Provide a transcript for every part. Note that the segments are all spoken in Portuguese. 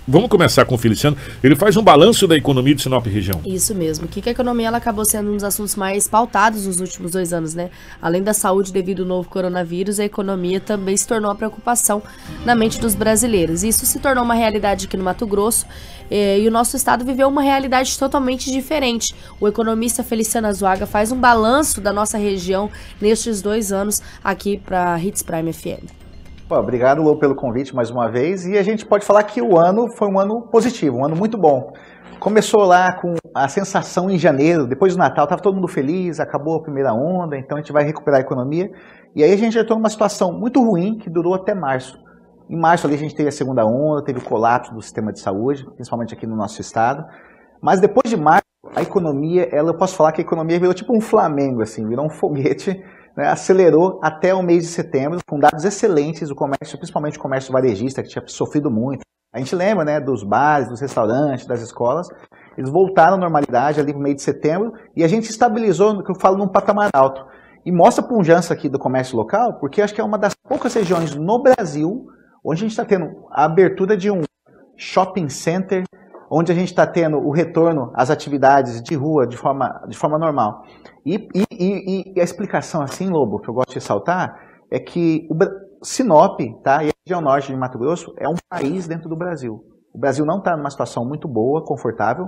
Vamos começar com o Feliciano. Ele faz um balanço da economia de Sinop região. Isso mesmo. Que a economia ela acabou sendo um dos assuntos mais pautados nos últimos 2 anos, né? Além da saúde devido ao novo coronavírus, a economia também se tornou uma preocupação na mente dos brasileiros. Isso se tornou uma realidade aqui no Mato Grosso e o nosso estado viveu uma realidade totalmente diferente. O economista Feliciano Azuaga faz um balanço da nossa região nestes 2 anos aqui para a Hits Prime FM. Obrigado, Lô, pelo convite mais uma vez. E a gente pode falar que o ano foi um ano positivo, um ano muito bom. Começou lá com a sensação em janeiro, depois do Natal, estava todo mundo feliz, acabou a primeira onda, então a gente vai recuperar a economia. E aí a gente entrou numa situação muito ruim que durou até março. Em março ali a gente teve a segunda onda, teve o colapso do sistema de saúde, principalmente aqui no nosso estado. Mas depois de março, a economia, eu posso falar que a economia virou tipo um Flamengo, assim, virou um foguete, né, acelerou até o mês de setembro, com dados excelentes do comércio, principalmente o comércio varejista, que tinha sofrido muito. A gente lembra, né, dos bares, dos restaurantes, das escolas, eles voltaram à normalidade ali no mês de setembro, e a gente estabilizou, no que eu falo, num patamar alto. E mostra a pujança aqui do comércio local, porque acho que é uma das poucas regiões no Brasil onde a gente está tendo a abertura de um shopping center, onde a gente está tendo o retorno às atividades de rua de forma normal. E a explicação assim, Lobo, que eu gosto de ressaltar, é que Sinop, tá, e a região norte de Mato Grosso é um país dentro do Brasil. O Brasil não está numa situação muito boa, confortável,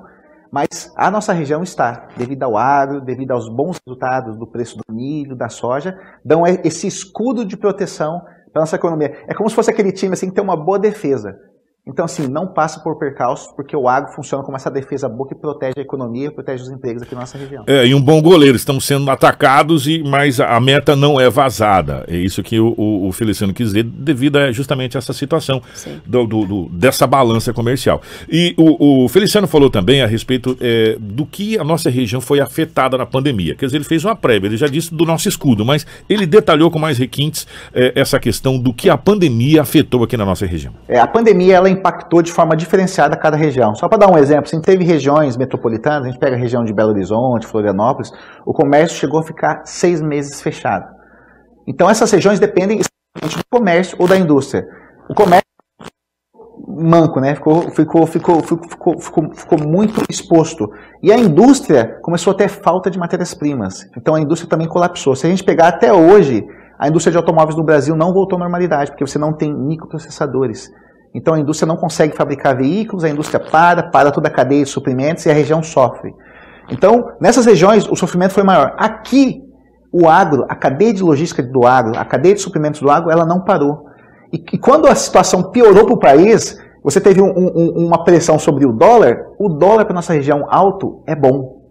mas a nossa região está, devido ao agro, devido aos bons resultados do preço do milho, da soja, dão esse escudo de proteção para a nossa economia. É como se fosse aquele time assim, que tem uma boa defesa. Então, assim, não passa por percalços, porque o agro funciona como essa defesa boa que protege a economia, protege os empregos aqui na nossa região. E um bom goleiro, estamos sendo atacados, mas a meta não é vazada. É isso que o Feliciano quis dizer, devido justamente a essa situação dessa balança comercial. E o Feliciano falou também a respeito do que a nossa região foi afetada na pandemia. Quer dizer, ele fez uma prévia, ele já disse do nosso escudo, mas ele detalhou com mais requintes essa questão do que a pandemia afetou aqui na nossa região. A pandemia, ela impactou de forma diferenciada cada região. Só para dar um exemplo, assim, teve regiões metropolitanas, a gente pega a região de Belo Horizonte, Florianópolis, o comércio chegou a ficar 6 meses fechado. Então essas regiões dependem do comércio ou da indústria. O comércio manco, né? Ficou muito exposto. E a indústria começou a ter falta de matérias-primas. Então a indústria também colapsou. Se a gente pegar até hoje, a indústria de automóveis no Brasil não voltou à normalidade, porque você não tem microprocessadores. Então a indústria não consegue fabricar veículos, a indústria para toda a cadeia de suprimentos e a região sofre. Então, nessas regiões, o sofrimento foi maior. Aqui, o agro, a cadeia de logística do agro, a cadeia de suprimentos do agro, ela não parou. E quando a situação piorou para o país, você teve uma pressão sobre o dólar para a nossa região alto é bom.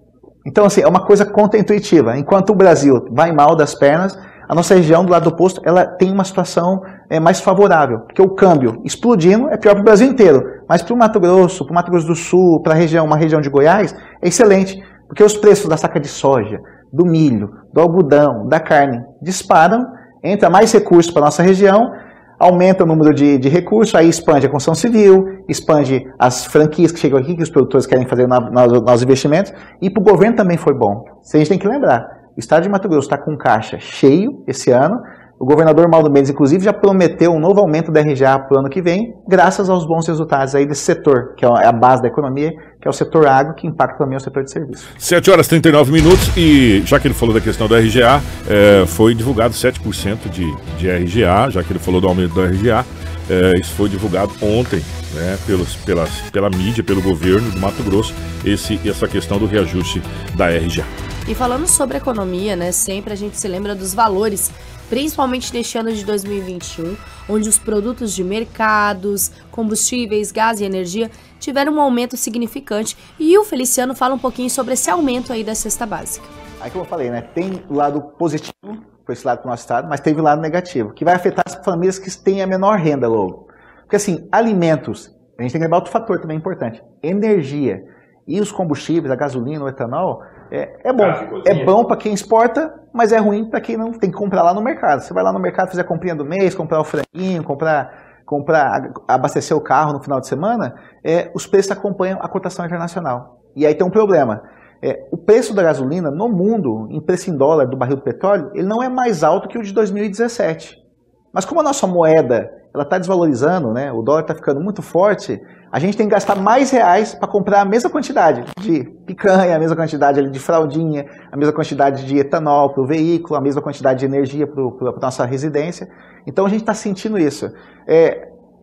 Então, assim, é uma coisa contraintuitiva. Enquanto o Brasil vai mal das pernas, a nossa região, do lado oposto, ela tem uma situação mais favorável, porque o câmbio explodindo é pior para o Brasil inteiro, mas para o Mato Grosso do Sul, para uma região de Goiás, é excelente, porque os preços da saca de soja, do milho, do algodão, da carne disparam, entra mais recursos para a nossa região, aumenta o número de recursos, aí expande a construção civil, expande as franquias que chegam aqui, que os produtores querem fazer nos investimentos, e para o governo também foi bom. A gente tem que lembrar, o estado de Mato Grosso está com caixa cheio esse ano. O governador Mauro Mendes, inclusive, já prometeu um novo aumento da RGA para o ano que vem, graças aos bons resultados aí desse setor, que é a base da economia, que é o setor agro, que impacta também o setor de serviços. 7h39, e já que ele falou da questão da RGA, foi divulgado 7% de RGA, já que ele falou do aumento da RGA, isso foi divulgado ontem, né, pela mídia, pelo governo do Mato Grosso, essa questão do reajuste da RGA. E falando sobre economia, né, sempre a gente se lembra dos valores, principalmente neste ano de 2021, onde os produtos de mercados, combustíveis, gás e energia tiveram um aumento significante. E o Feliciano fala um pouquinho sobre esse aumento aí da cesta básica. Aí como eu falei, né, tem o lado positivo por esse lado do nosso estado, mas teve o lado negativo, que vai afetar as famílias que têm a menor renda, logo. Porque assim, alimentos, a gente tem que lembrar outro fator também importante, energia. E os combustíveis, a gasolina, o etanol, é bom para quem exporta, mas é ruim para quem não tem que comprar lá no mercado. Você vai lá no mercado fazer a comprinha do mês, comprar o franguinho, abastecer o carro no final de semana, os preços acompanham a cotação internacional. E aí tem um problema. O preço da gasolina no mundo, em preço em dólar do barril do petróleo, ele não é mais alto que o de 2017. Mas como a nossa moeda está desvalorizando, né, o dólar está ficando muito forte, a gente tem que gastar mais reais para comprar a mesma quantidade de picanha, a mesma quantidade ali de fraldinha, a mesma quantidade de etanol para o veículo, a mesma quantidade de energia para a nossa residência. Então a gente está sentindo isso.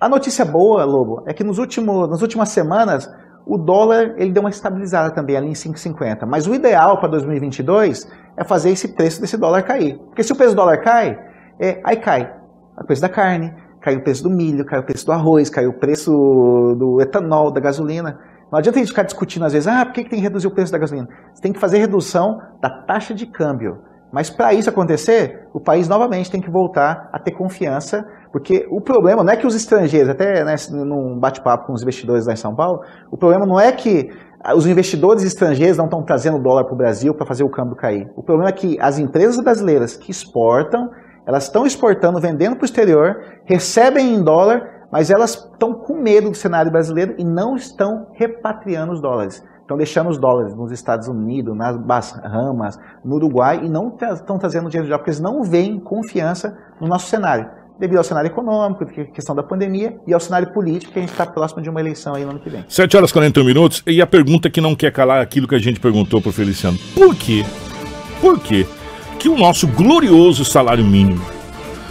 A notícia boa, Lobo, é que nas últimas semanas o dólar ele deu uma estabilizada também ali em 5,50. Mas o ideal para 2022 é fazer esse preço desse dólar cair. Porque se o preço do dólar cai, aí cai o preço da carne, cai o preço do milho, cai o preço do arroz, cai o preço do etanol, da gasolina. Não adianta a gente ficar discutindo às vezes, por que tem que reduzir o preço da gasolina? Você tem que fazer redução da taxa de câmbio. Mas para isso acontecer, o país novamente tem que voltar a ter confiança, porque o problema não é que os estrangeiros, até num bate-papo com os investidores lá em São Paulo, o problema não é que os investidores estrangeiros não estão trazendo dólar para o Brasil para fazer o câmbio cair. O problema é que as empresas brasileiras que exportam, elas estão exportando, vendendo para o exterior, recebem em dólar, mas elas estão com medo do cenário brasileiro e não estão repatriando os dólares. Estão deixando os dólares nos Estados Unidos, nas Bahamas, no Uruguai, e não estão trazendo dinheiro de lá, porque eles não veem confiança no nosso cenário, devido ao cenário econômico, questão da pandemia, e ao cenário político, que a gente está próximo de uma eleição aí no ano que vem. 7h41, e a pergunta que não quer calar aquilo que a gente perguntou para o Feliciano. Por quê? Por quê que o nosso glorioso salário mínimo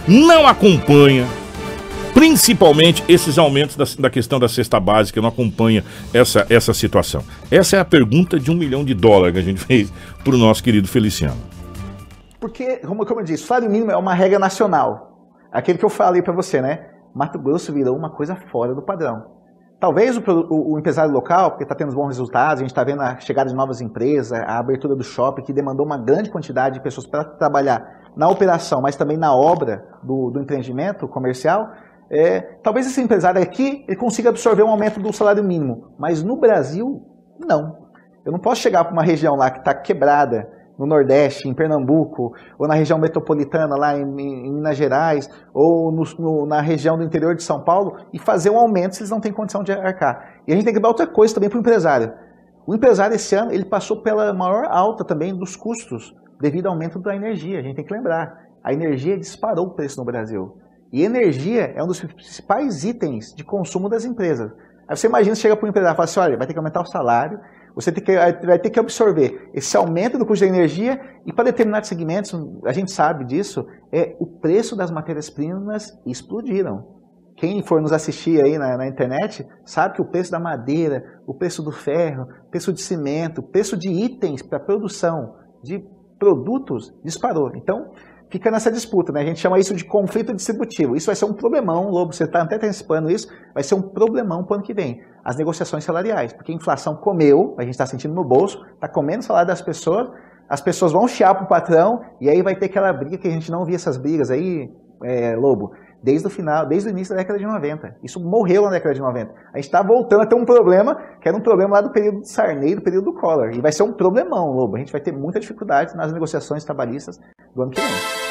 não acompanha, principalmente esses aumentos da questão da cesta básica, não acompanha essa situação? Essa é a pergunta de $1 milhão que a gente fez para o nosso querido Feliciano. Porque, como eu disse, o salário mínimo é uma regra nacional. Aquele que eu falei para você, né? Mato Grosso virou uma coisa fora do padrão. Talvez o empresário local, porque está tendo bons resultados, a gente está vendo a chegada de novas empresas, a abertura do shopping, que demandou uma grande quantidade de pessoas para trabalhar na operação, mas também na obra do empreendimento comercial. Talvez esse empresário aqui ele consiga absorver um aumento do salário mínimo, mas no Brasil, não. Eu não posso chegar para uma região lá que está quebrada, no Nordeste, em Pernambuco, ou na região metropolitana, lá em Minas Gerais, ou na região do interior de São Paulo, e fazer um aumento se eles não têm condição de arcar. E a gente tem que dar outra coisa também para o empresário. O empresário, esse ano, ele passou pela maior alta também dos custos, devido ao aumento da energia. A gente tem que lembrar, a energia disparou o preço no Brasil. E energia é um dos principais itens de consumo das empresas. Aí você imagina, chega para o empresário e fala assim, olha, vai ter que aumentar o salário, você vai ter que absorver esse aumento do custo da energia, e para determinados segmentos, a gente sabe disso, o preço das matérias-primas explodiram. Quem for nos assistir aí na internet, sabe que o preço da madeira, o preço do ferro, o preço de cimento, o preço de itens para produção de produtos disparou. Então, fica nessa disputa, né? A gente chama isso de conflito distributivo. Isso vai ser um problemão, Lobo, você está até antecipando isso, vai ser um problemão para o ano que vem. As negociações salariais, porque a inflação comeu, a gente está sentindo no bolso, está comendo o salário das pessoas, as pessoas vão chiar para o patrão, e aí vai ter aquela briga que a gente não via essas brigas aí, Lobo, desde o início da década de 90. Isso morreu na década de 90. A gente está voltando a ter um problema, que era um problema lá do período de Sarney, do período do Collor. E vai ser um problemão, Lobo. A gente vai ter muita dificuldade nas negociações trabalhistas do ano que vem.